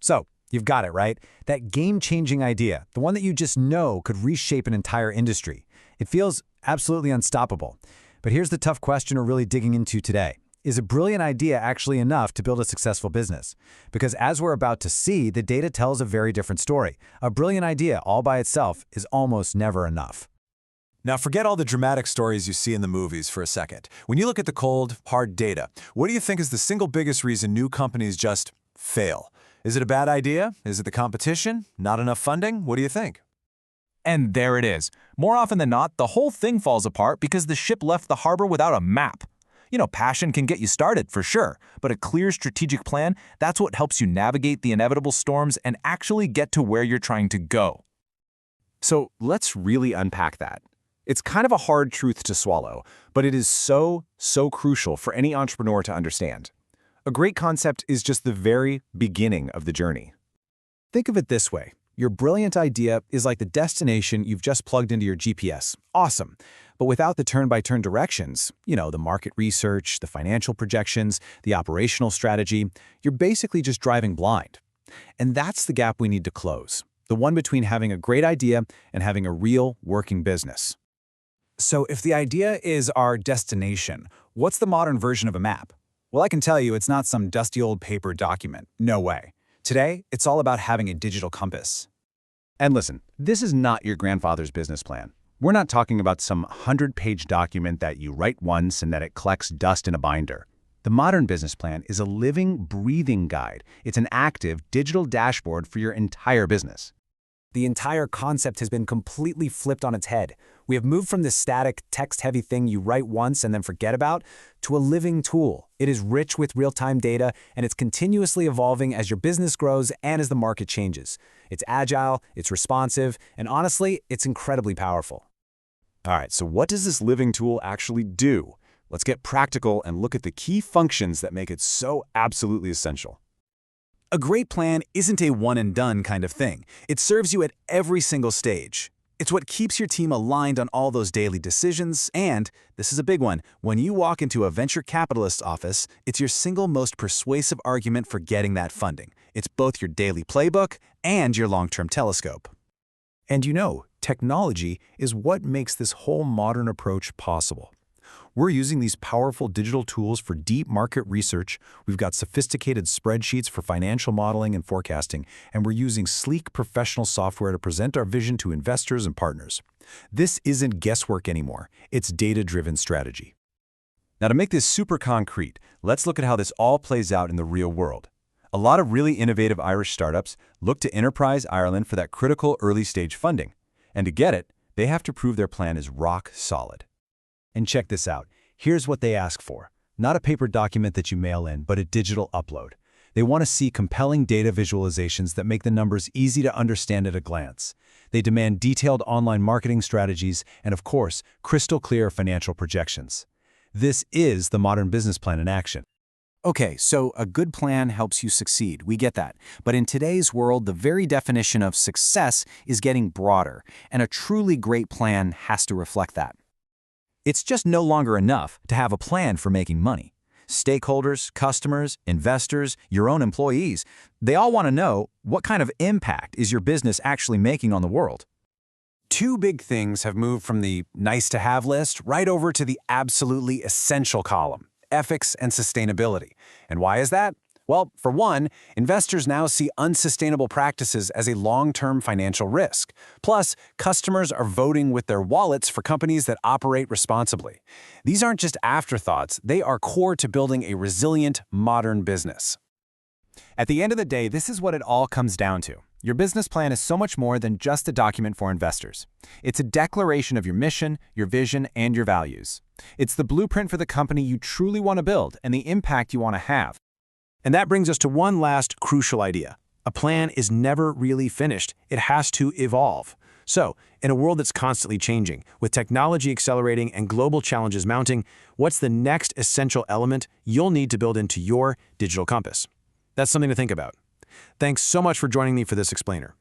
So, you've got it, right? That game-changing idea, the one that you just know could reshape an entire industry. It feels absolutely unstoppable. But here's the tough question we're really digging into today. Is a brilliant idea actually enough to build a successful business? Because as we're about to see, the data tells a very different story. A brilliant idea all by itself is almost never enough. Now forget all the dramatic stories you see in the movies for a second. When you look at the cold, hard data, what do you think is the single biggest reason new companies just fail? Is it a bad idea? Is it the competition? Not enough funding? What do you think? And there it is. More often than not, the whole thing falls apart because the ship left the harbor without a map. Passion can get you started, for sure, but a clear strategic plan, that's what helps you navigate the inevitable storms and actually get to where you're trying to go. So let's really unpack that. It's kind of a hard truth to swallow, but it is so crucial for any entrepreneur to understand. A great concept is just the very beginning of the journey. Think of it this way. Your brilliant idea is like the destination you've just plugged into your GPS. Awesome. But without the turn-by-turn directions, the market research, the financial projections, the operational strategy, you're basically just driving blind. And that's the gap we need to close. The one between having a great idea and having a real working business. So if the idea is our destination, what's the modern version of a map? Well, I can tell you it's not some dusty old paper document. No way. Today, it's all about having a digital compass. And listen, this is not your grandfather's business plan. We're not talking about some 100-page document that you write once and that it collects dust in a binder. The modern business plan is a living, breathing guide. It's an active, digital dashboard for your entire business. The entire concept has been completely flipped on its head. We have moved from this static, text-heavy thing you write once and then forget about to a living tool. It is rich with real-time data, and it's continuously evolving as your business grows and as the market changes. It's agile, it's responsive, and honestly, it's incredibly powerful. All right, so what does this living tool actually do? Let's get practical and look at the key functions that make it so absolutely essential. A great plan isn't a one-and-done kind of thing. It serves you at every single stage. It's what keeps your team aligned on all those daily decisions, and, this is a big one, when you walk into a venture capitalist's office, it's your single most persuasive argument for getting that funding. It's both your daily playbook and your long-term telescope. And technology is what makes this whole modern approach possible. We're using these powerful digital tools for deep market research, we've got sophisticated spreadsheets for financial modeling and forecasting, and we're using sleek professional software to present our vision to investors and partners. This isn't guesswork anymore, it's data-driven strategy. Now to make this super concrete, let's look at how this all plays out in the real world. A lot of really innovative Irish startups look to Enterprise Ireland for that critical early-stage funding. And to get it, they have to prove their plan is rock solid. And check this out. Here's what they ask for. Not a paper document that you mail in, but a digital upload. They want to see compelling data visualizations that make the numbers easy to understand at a glance. They demand detailed online marketing strategies and, of course, crystal clear financial projections. This is the modern business plan in action. Okay, so a good plan helps you succeed. We get that. But in today's world, the very definition of success is getting broader, and a truly great plan has to reflect that. It's just no longer enough to have a plan for making money. Stakeholders, customers, investors, your own employees, they all want to know what kind of impact is your business actually making on the world. Two big things have moved from the nice-to-have list right over to the absolutely essential column: ethics and sustainability. And why is that? Well, for one, investors now see unsustainable practices as a long-term financial risk. Plus, customers are voting with their wallets for companies that operate responsibly. These aren't just afterthoughts, they are core to building a resilient, modern business. At the end of the day, this is what it all comes down to. Your business plan is so much more than just a document for investors. It's a declaration of your mission, your vision, and your values. It's the blueprint for the company you truly want to build and the impact you want to have. And that brings us to one last crucial idea. A plan is never really finished. It has to evolve. So, in a world that's constantly changing, with technology accelerating and global challenges mounting, what's the next essential element you'll need to build into your digital compass? That's something to think about. Thanks so much for joining me for this explainer.